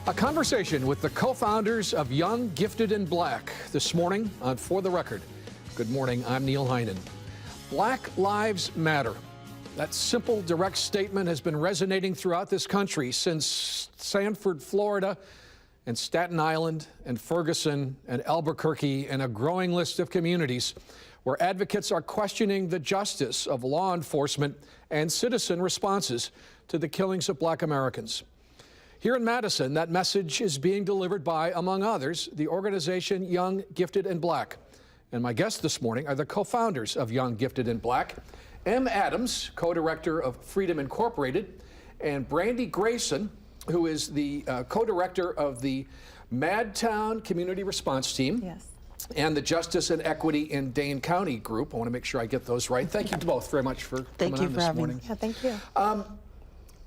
A conversation with the co-founders of Young, Gifted, and Black this morning on For the Record. Good morning, I'm Neil Heinen. Black Lives Matter. That simple, direct statement has been resonating throughout this country since Sanford, Florida, and Staten Island, and Ferguson, and Albuquerque, and a growing list of communities where advocates are questioning the justice of law enforcement and citizen responses to the killings of Black Americans. Here in Madison, that message is being delivered by, among others, the organization Young, Gifted, and Black. And my guests this morning are the co-founders of Young, Gifted, and Black, M. Adams, co-director of Freedom Incorporated, and Brandy Grayson, who is the co-director of the Madtown Community Response Team. Yes. And the Justice and Equity in Dane County group. I want to make sure I get those right. Thank you both very much for coming on this morning. Yeah, thank you.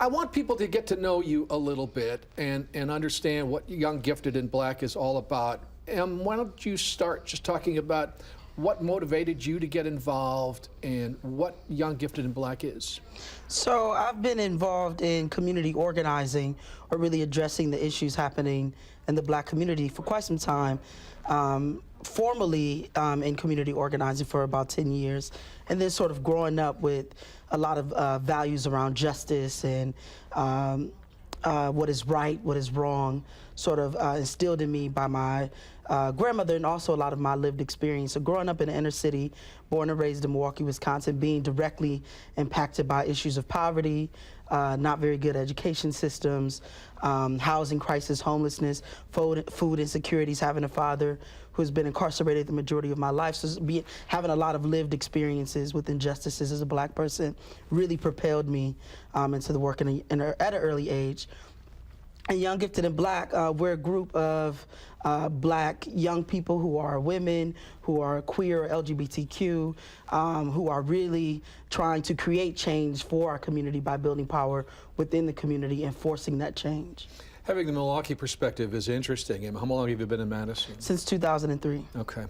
I want people to get to know you a little bit and understand what Young, Gifted, and Black is all about. Why don't you start just talking about what motivated you to get involved and what Young, Gifted, and Black is? So I've been involved in community organizing, or really addressing the issues happening in the Black community for quite some time. Formally in community organizing for about 10 years, and then sort of growing up with a lot of values around justice and what is right, what is wrong, sort of instilled in me by my grandmother, and also a lot of my lived experience. So growing up in the inner city, born and raised in Milwaukee, Wisconsin, being directly impacted by issues of poverty, not very good education systems, housing crisis, homelessness, food insecurities, having a father who's been incarcerated the majority of my life. So having a lot of lived experiences with injustices as a Black person really propelled me into the work at an early age. And Young, Gifted, and Black, we're a group of Black young people who are women, who are queer or LGBTQ, who are really trying to create change for our community by building power within the community and forcing that change. Having the Milwaukee perspective is interesting. How long have you been in Madison? Since 2003. Okay.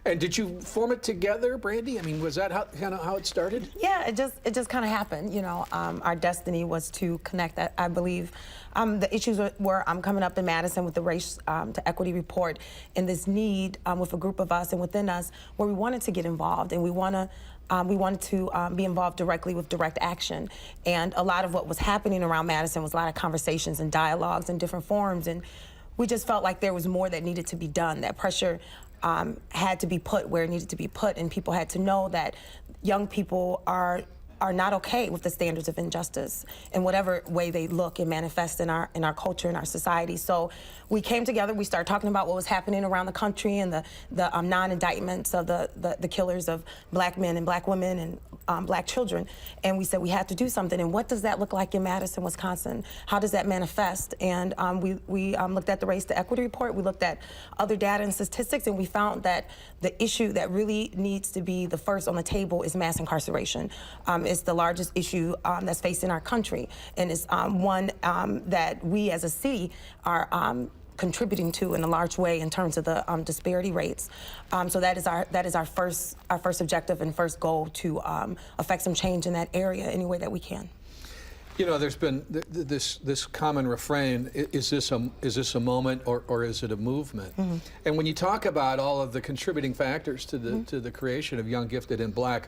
And did you form it together, Brandy? I mean, was that kind of how it started? Yeah, it just kind of happened. You know, our destiny was to connect. I believe the issues were coming up in Madison with the Race to Equity report, and this need with a group of us and within us where we wanted to get involved, and we wanted to be involved directly with direct action. And a lot of what was happening around Madison was a lot of conversations and dialogues in different forums, and we just felt like there was more that needed to be done, that pressure had to be put where it needed to be put, and people had to know that young people are not okay with the standards of injustice in whatever way they look and manifest in our culture and our society. So we came together, we started talking about what was happening around the country and the non-indictments of the killers of Black men and Black women and Black children. And we said we had to do something. And what does that look like in Madison, Wisconsin? How does that manifest? And we looked at the Race to Equity report, we looked at other data and statistics, and we found that the issue that really needs to be the first on the table is mass incarceration. It's the largest issue that's facing our country, and it's one that we as a city are contributing to in a large way in terms of the disparity rates. So that is our first objective and first goal, to affect some change in that area any way that we can. You know, there's been this common refrain: is this a moment or is it a movement? Mm-hmm. And when you talk about all of the contributing factors to the creation of Young, Gifted, and Black,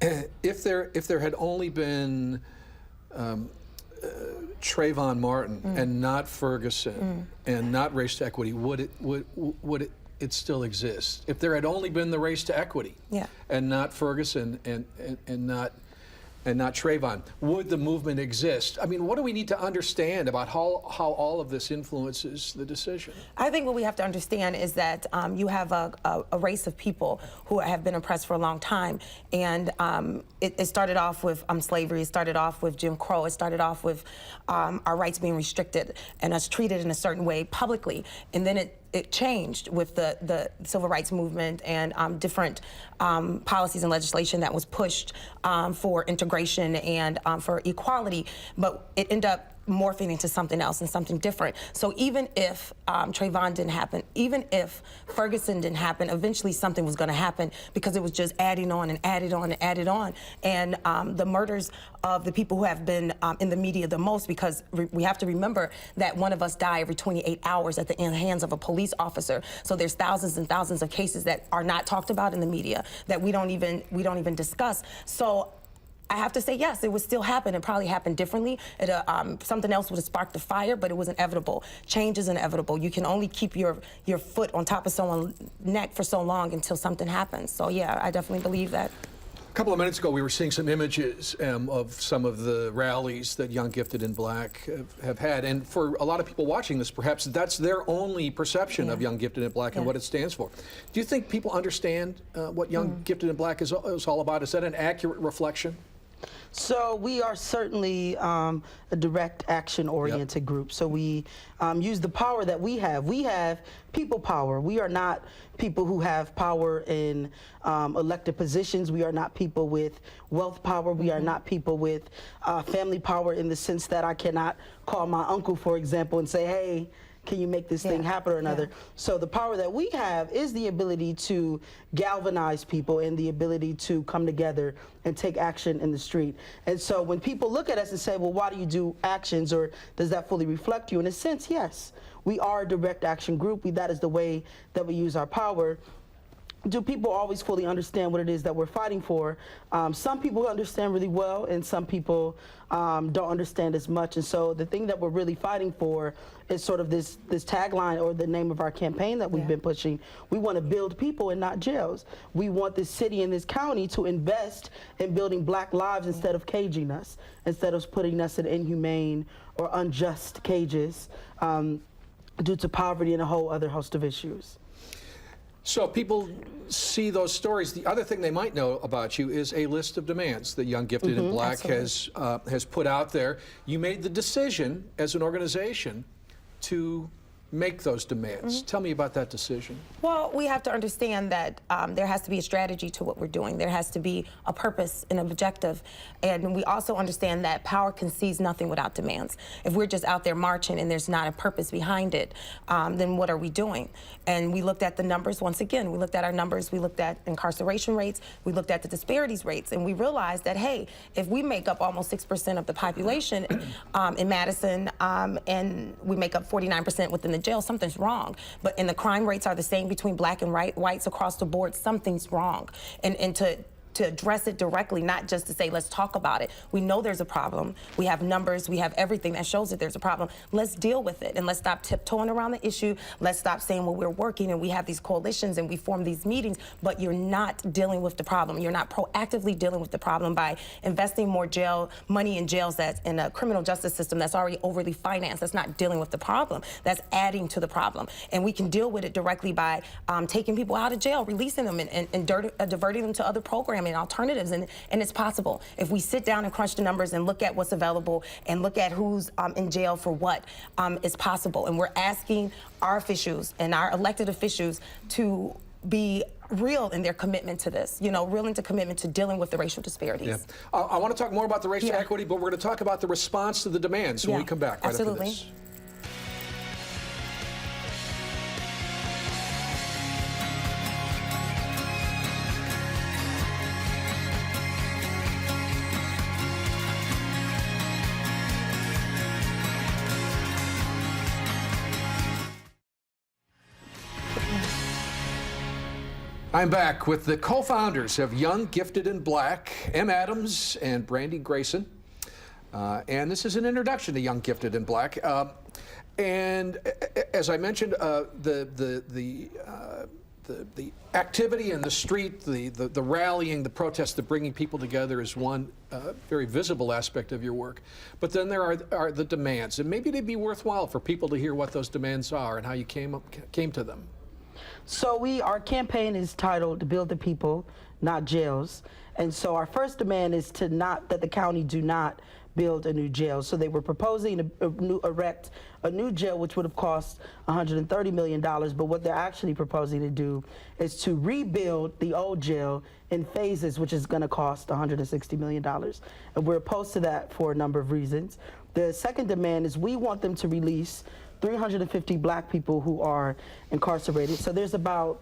if there had only been Trayvon Martin and not Ferguson and not Race to Equity, would it still exist? If there had only been the Race to Equity, yeah, and not Ferguson and not Trayvon, would the movement exist? I mean, what do we need to understand about how all of this influences the decision? I think what we have to understand is that you have a race of people who have been oppressed for a long time, and it started off with slavery, it started off with Jim Crow, it started off with our rights being restricted and us treated in a certain way publicly, and then it changed with the civil rights movement and different policies and legislation that was pushed for integration and for equality, but it ended up morphing into something else and something different. So even if Trayvon didn't happen, even if Ferguson didn't happen, eventually something was going to happen because it was just adding on and added on and added on. And the murders of the people who have been in the media the most, because we have to remember that one of us die every 28 hours at the hands of a police officer. So there's thousands and thousands of cases that are not talked about in the media that we don't even discuss. So I have to say, yes, it would still happen. It probably happened differently. Something else would have sparked the fire, but it was inevitable. Change is inevitable. You can only keep your foot on top of someone's neck for so long until something happens. So yeah, I definitely believe that. A couple of minutes ago, we were seeing some images of some of the rallies that Young Gifted in Black have had. And for a lot of people watching this, perhaps that's their only perception of Young Gifted in Black and what it stands for. Do you think people understand what Young Gifted in Black is all about? Is that an accurate reflection? So we are certainly a direct action-oriented group. So we use the power that we have. We have people power. We are not people who have power in elected positions. We are not people with wealth power. We are not people with family power in the sense that I cannot call my uncle, for example, and say, hey, can you make this thing happen or another? So the power that we have is the ability to galvanize people and the ability to come together and take action in the street. And so when people look at us and say, well, why do you do actions, or does that fully reflect you? In a sense, yes. We are a direct action group. That is the way that we use our power. Do people always fully understand what it is that we're fighting for? Some people understand really well, and some people don't understand as much. And so the thing that we're really fighting for is sort of this tagline, or the name of our campaign that we've been pushing. We want to build people and not jails. We want this city and this county to invest in building Black lives instead of caging us, instead of putting us in inhumane or unjust cages due to poverty and a whole other host of issues. So people see those stories. The other thing they might know about you is a list of demands that Young Gifted in Black has put out there. You made the decision as an organization to make those demands. Tell me about that decision. Well, we have to understand that there has to be a strategy to what we're doing. There has to be a purpose and an objective. And we also understand that power concedes nothing without demands. If we're just out there marching and there's not a purpose behind it, then what are we doing? And we looked at the numbers once again. We looked at our numbers. We looked at incarceration rates. We looked at the disparities rates. And we realized that, hey, if we make up almost 6% of the population in Madison, and we make up 49% within the jail, something's wrong. But and the crime rates are the same between Black and whites across the board, something's wrong. And to address it directly, not just to say, let's talk about it. We know there's a problem. We have numbers. We have everything that shows that there's a problem. Let's deal with it, and let's stop tiptoeing around the issue. Let's stop saying, well, we're working and we have these coalitions and we form these meetings, but you're not dealing with the problem. You're not proactively dealing with the problem by investing more money in jails, that's in a criminal justice system that's already overly financed. That's not dealing with the problem. That's adding to the problem. And we can deal with it directly by taking people out of jail, releasing them, and diverting them to other programming alternatives, and it's possible. If we sit down and crunch the numbers and look at what's available and look at who's in jail for what, it's possible. And we're asking our officials and our elected officials to be real in their commitment to this, real into commitment to dealing with the racial disparities. I want to talk more about the racial equity, but we're going to talk about the response to the demands when we come back right after this. I'm back with the co-founders of Young Gifted in Black, M. Adams and Brandy Grayson. And this is an introduction to Young Gifted in Black. And as I mentioned, the activity in the street, the rallying, the protest, the bringing people together is one very visible aspect of your work. But then there are the demands, and maybe it'd be worthwhile for people to hear what those demands are and how you came to them. So our campaign is titled "To Build the People, Not Jails," and so our first demand is that the county do not build a new jail. So they were proposing to erect a new jail, which would have cost $130 million, but what they're actually proposing to do is to rebuild the old jail in phases, which is going to cost $160 million. And we're opposed to that for a number of reasons. The second demand is we want them to release 350 black people who are incarcerated. So there's about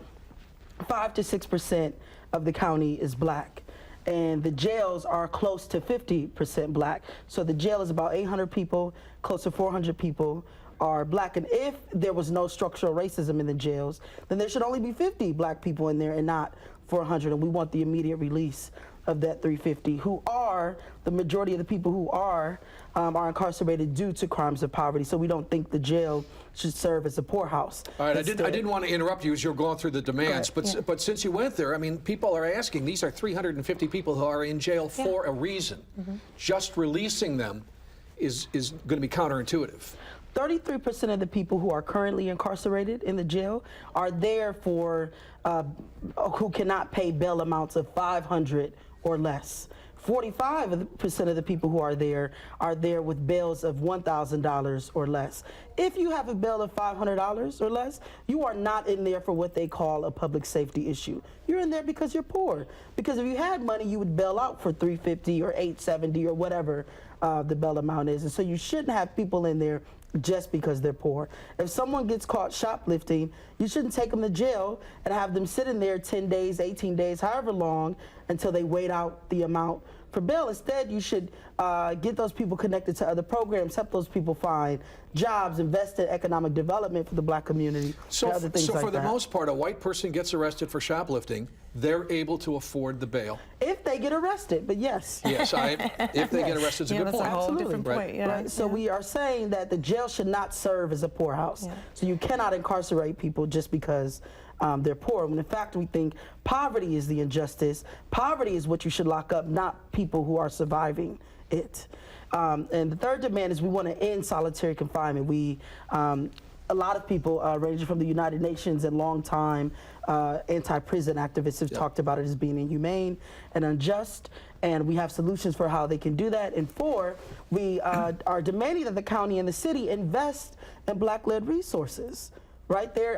5 to 6% of the county is black. And the jails are close to 50% black. So the jail is about 800 people, close to 400 people are black. And if there was no structural racism in the jails, then there should only be 50 black people in there and not 400. And we want the immediate release of that 350, who are the majority of the people who are incarcerated due to crimes of poverty. So we don't think the jail should serve as a poorhouse. All right, I didn't want to interrupt you as you're going through the demands, but since you went there, I mean, people are asking, these are 350 people who are in jail for a reason. Just releasing them is going to be counterintuitive. 33% of the people who are currently incarcerated in the jail are there for who cannot pay bail amounts of $500 or less. 45% of the people who are there with bails of $1,000 or less. If you have a bail of $500 or less, you are not in there for what they call a public safety issue. You're in there because you're poor. Because if you had money, you would bail out for $350 or $870 or whatever the bail amount is. And so you shouldn't have people in there just because they're poor. If someone gets caught shoplifting, you shouldn't take them to jail and have them sit in there 10 days, 18 days, however long, until they wait out the amount for bail. Instead, you should get those people connected to other programs, help those people find jobs, invest in economic development for the black community, and other things like that. So for the most part, a white person gets arrested for shoplifting, they're able to afford the bail. If they get arrested, but yes. Yes, if they get arrested, it's a good that's point. a whole Absolutely. different point. Yeah. Right. So we are saying that the jail should not serve as a poorhouse. So you cannot incarcerate people just because they're poor. When in fact we think poverty is the injustice. Poverty is what you should lock up, not people who are surviving it. And the third demand is we want to end solitary confinement. A lot of people ranging from the United Nations and longtime anti-prison activists have talked about it as being inhumane and unjust, and we have solutions for how they can do that. And 4, we are demanding that the county and the city invest in black-led resources. Right there,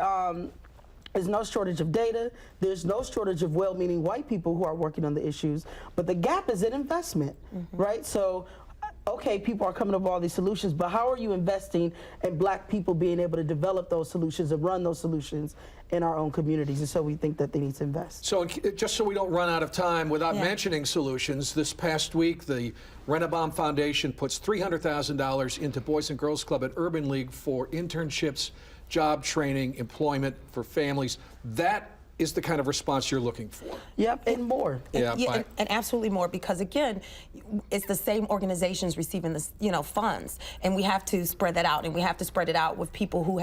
there's no shortage of data. There's no shortage of well-meaning white people who are working on the issues, but the gap is in investment, right? So, okay, people are coming up with all these solutions, but how are you investing in black people being able to develop those solutions and run those solutions in our own communities? And so we think that they need to invest. So just so we don't run out of time without mentioning solutions, this past week the Renabaum Foundation puts $300,000 into Boys and Girls Club at Urban League for internships, job training, employment for families. That is the kind of response you're looking for. Yep, and more. And absolutely more, because again, it's the same organizations receiving this, funds, and we have to spread that out, and we have to spread it out with people who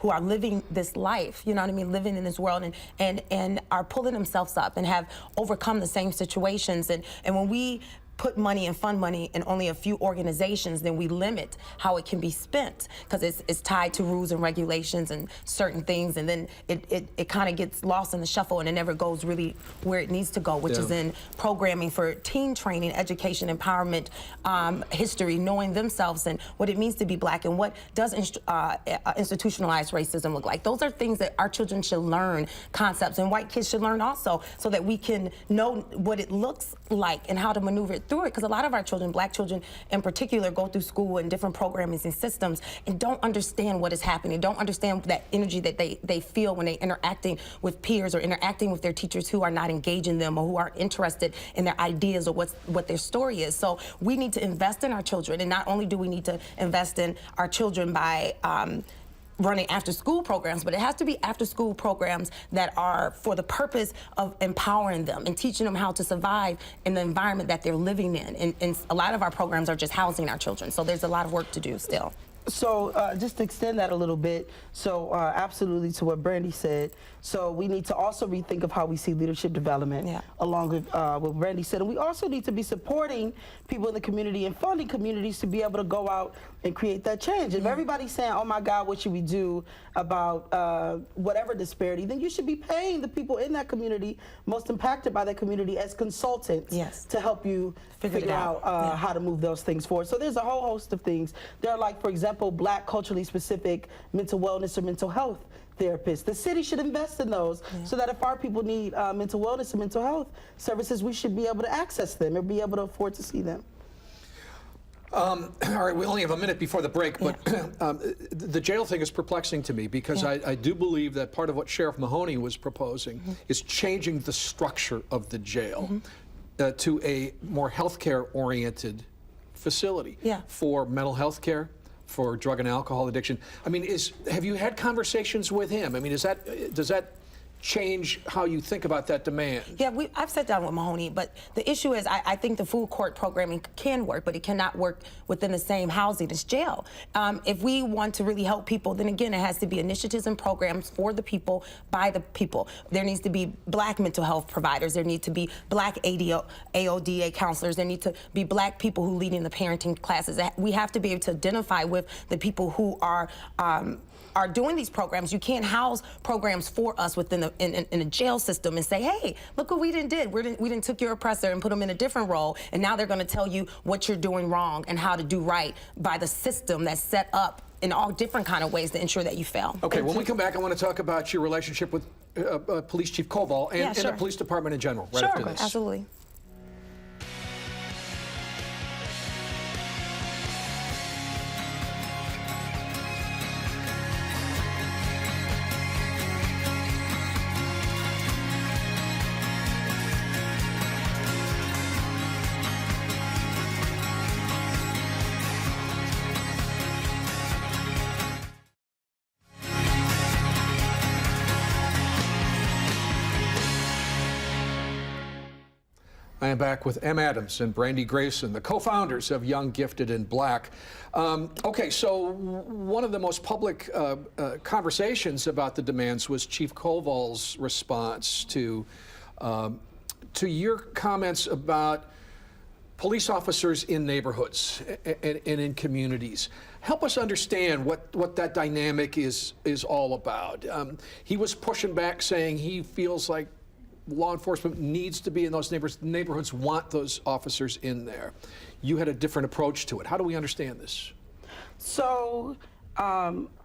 are living this life, you know what I mean, living in this world, and are pulling themselves up and have overcome the same situations, and when we put money and fund money in only a few organizations, then we limit how it can be spent, because it's tied to rules and regulations and certain things, and then it kind of gets lost in the shuffle, and it never goes really where it needs to go, which is in programming for teen training, education, empowerment, history, knowing themselves and what it means to be black, and what does institutionalized racism look like. Those are things that our children should learn, concepts, and white kids should learn also, so that we can know what it looks like and how to maneuver it through it, because a lot of our children, black children in particular, go through school and different programming and systems and don't understand what is happening, don't understand that energy that they feel when they're interacting with peers or interacting with their teachers who are not engaging them or who aren't interested in their ideas or what their story is. So we need to invest in our children, and not only do we need to invest in our children by running after-school programs, but it has to be after-school programs that are for the purpose of empowering them and teaching them how to survive in the environment that they're living in. And a lot of our programs are just housing our children, so there's a lot of work to do still. So just to extend that a little bit, so absolutely to what Brandy said, so we need to also rethink of how we see leadership development, along with what Brandy said. And we also need to be supporting people in the community and funding communities to be able to go out and create that change. If everybody's saying, oh my God, what should we do about whatever disparity, then you should be paying the people in that community most impacted by that community as consultants to help you figure out how to move those things forward. So there's a whole host of things. There are, like, for example, Black culturally specific mental wellness or mental health therapists. The city should invest in those so that if our people need mental wellness and mental health services, we should be able to access them or be able to afford to see them. All right, we only have a minute before the break, but the jail thing is perplexing to me because I do believe that part of what Sheriff Mahoney was proposing is changing the structure of the jail to a more healthcare-oriented facility for mental health care, for drug and alcohol addiction. I mean, have you had conversations with him? I mean, does that change how you think about that demand? Yeah, I've sat down with Mahoney, but the issue is I think the food court programming can work, but it cannot work within the same housing as jail. If we want to really help people, then again, it has to be initiatives and programs for the people, by the people. There needs to be Black mental health providers. There need to be Black AODA counselors. There need to be Black people who lead in the parenting classes. We have to be able to identify with the people who are doing these programs. You can't house programs for us within in a jail system and say, hey, look what we did. We didn't took your oppressor and put them in a different role, and now they're going to tell you what you're doing wrong and how to do right by the system that's set up in all different kind of ways to ensure that you fail. Okay, when we come back, I want to talk about your relationship with Police Chief Koval and the police department in general right after this. Absolutely. I am back with Em Adams and Brandy Grayson, the co-founders of Young, Gifted, and Black. Okay, so one of the most public conversations about the demands was Chief Koval's response to your comments about police officers in neighborhoods and in communities. Help us understand what that dynamic is all about. He was pushing back, saying he feels like law enforcement needs to be in those neighborhoods. Neighborhoods want those officers in there. You had a different approach to it. How do we understand this? So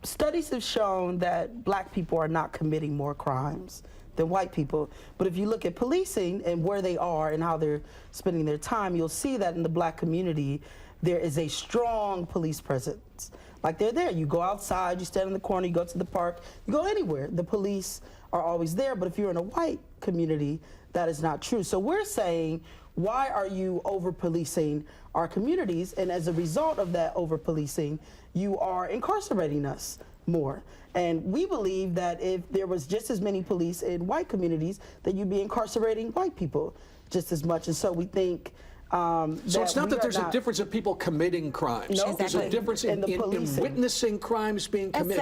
studies have shown that Black people are not committing more crimes than white people. But if you look at policing and where they are and how they're spending their time, you'll see that in the Black community, there is a strong police presence. Like, they're there. You go outside, you stand in the corner, you go to the park, you go anywhere. The police are always there. But if you're in a white community, that is not true. So we're saying, why are you over-policing our communities? And as a result of that over-policing, you are incarcerating us more. And we believe that if there was just as many police in white communities, that you'd be incarcerating white people just as much. And so we think so it's not that there's a difference in people committing crimes. No, there's a difference in witnessing crimes being committed.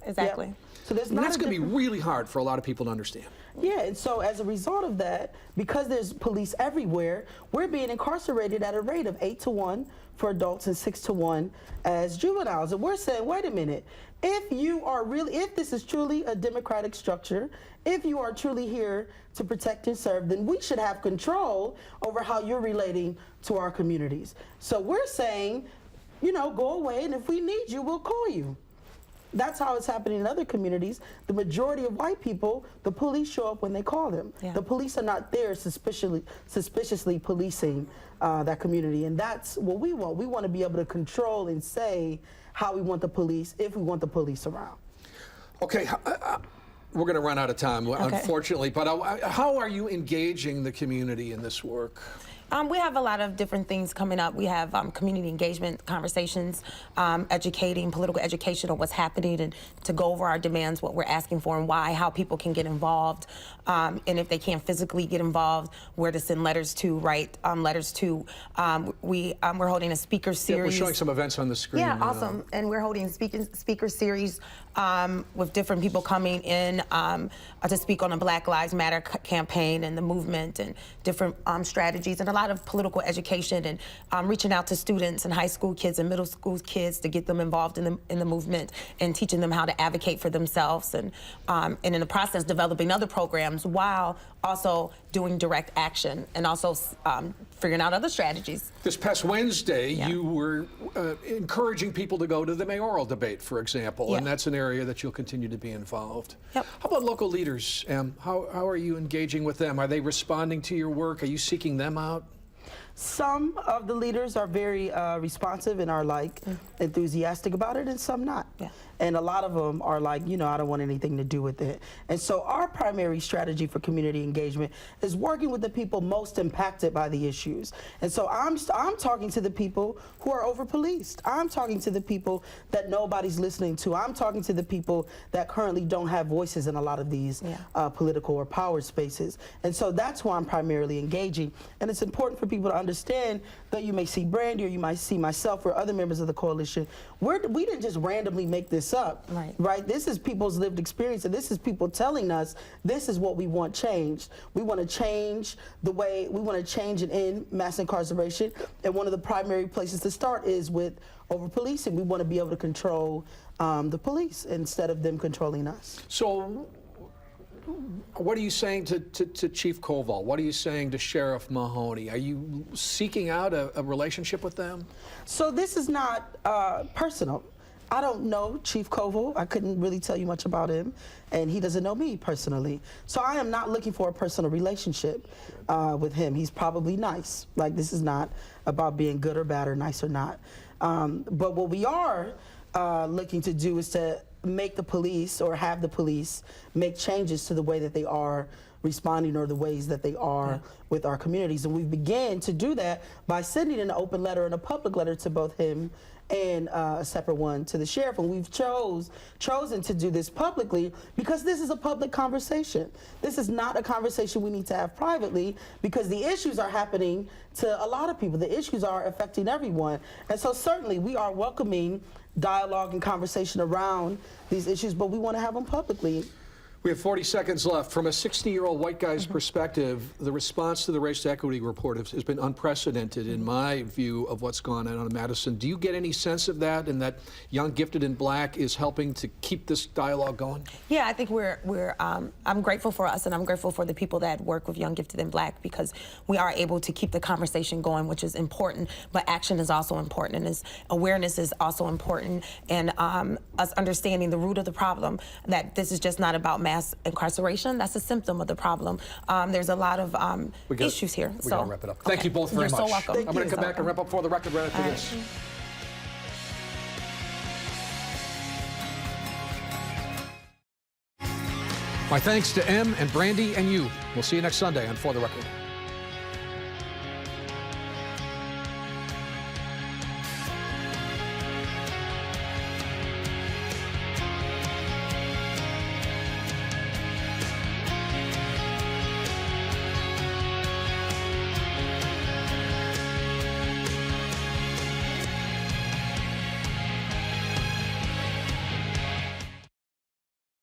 Exactly. Yep. So there's that's going to be really hard for a lot of people to understand. Yeah, and so as a result of that, because there's police everywhere, we're being incarcerated at a rate of 8 to 1 for adults and 6 to 1 as juveniles. And we're saying, wait a minute, if this is truly a democratic structure, if you are truly here to protect and serve, then we should have control over how you're relating to our communities. So we're saying, go away, and if we need you, we'll call you. That's how it's happening in other communities. The majority of white people, the police show up when they call them. Yeah. The police are not there suspiciously policing that community, and that's what we want. We want to be able to control and say how we want the police, if we want the police around. Okay, we're going to run out of time, unfortunately, but how are you engaging the community in this work? We have a lot of different things coming up. We have community engagement conversations, educating, political education on what's happening, and to go over our demands, what we're asking for and why, how people can get involved, and if they can't physically get involved, where to send letters to, write letters to. We're holding a speaker series. Yeah, we're showing some events on the screen. Yeah, awesome. And we're holding a speaker series with different people coming in to speak on the Black Lives Matter campaign and the movement and different strategies, and a lot of political education and reaching out to students and high school kids and middle school kids to get them involved in the movement and teaching them how to advocate for themselves, and in the process developing other programs while also doing direct action and also figuring out other strategies. This past Wednesday, you were encouraging people to go to the mayoral debate, for example, and that's an area that you'll continue to be involved. Yep. How about local leaders? How are you engaging with them? Are they responding to your work? Are you seeking them out? Some of the leaders are very responsive and are enthusiastic about it, and some not. Yeah. And a lot of them are like, I don't want anything to do with it. And so our primary strategy for community engagement is working with the people most impacted by the issues. And so I'm talking to the people who are over-policed. I'm talking to the people that nobody's listening to. I'm talking to the people that currently don't have voices in a lot of these political or power spaces. And so that's who I'm primarily engaging. And it's important for people to understand that you may see Brandy or you might see myself or other members of the coalition. We didn't just randomly make this up, right? This is people's lived experience, and this is people telling us this is what we want changed. We want to change the way, we want to change and end mass incarceration, and one of the primary places to start is with over-policing. We want to be able to control the police instead of them controlling us. So what are you saying to Chief Koval? What are you saying to Sheriff Mahoney? Are you seeking out a relationship with them? So this is not personal. I don't know Chief Koval. I couldn't really tell you much about him, and he doesn't know me personally. So I am not looking for a personal relationship with him. He's probably nice. Like, this is not about being good or bad or nice or not. But what we are looking to do is to make the police, or have the police, make changes to the way that they are responding or the ways that they are with our communities. And we began to do that by sending an open letter and a public letter to both him and a separate one to the sheriff. And we've chosen to do this publicly because this is a public conversation. This is not a conversation we need to have privately, because the issues are happening to a lot of people. The issues are affecting everyone. And so certainly we are welcoming dialogue and conversation around these issues, but we want to have them publicly. We have 40 seconds left. From a 60-year-old white guy's perspective, the response to the Race to Equity report has been unprecedented in my view of what's gone on in Madison. Do you get any sense of that, and that Young, Gifted, and Black is helping to keep this dialogue going? Yeah, I think I'm grateful for us, and I'm grateful for the people that work with Young, Gifted, and Black, because we are able to keep the conversation going, which is important, but action is also important, and awareness is also important, and us understanding the root of the problem, that this is just not about mass incarceration. That's a symptom of the problem. There's a lot of issues here. We gotta wrap it up. Thank you both very much. You're so welcome. I'm going to come back and wrap up For the Record right after this. My thanks to Em and Brandy and you. We'll see you next Sunday on For the Record.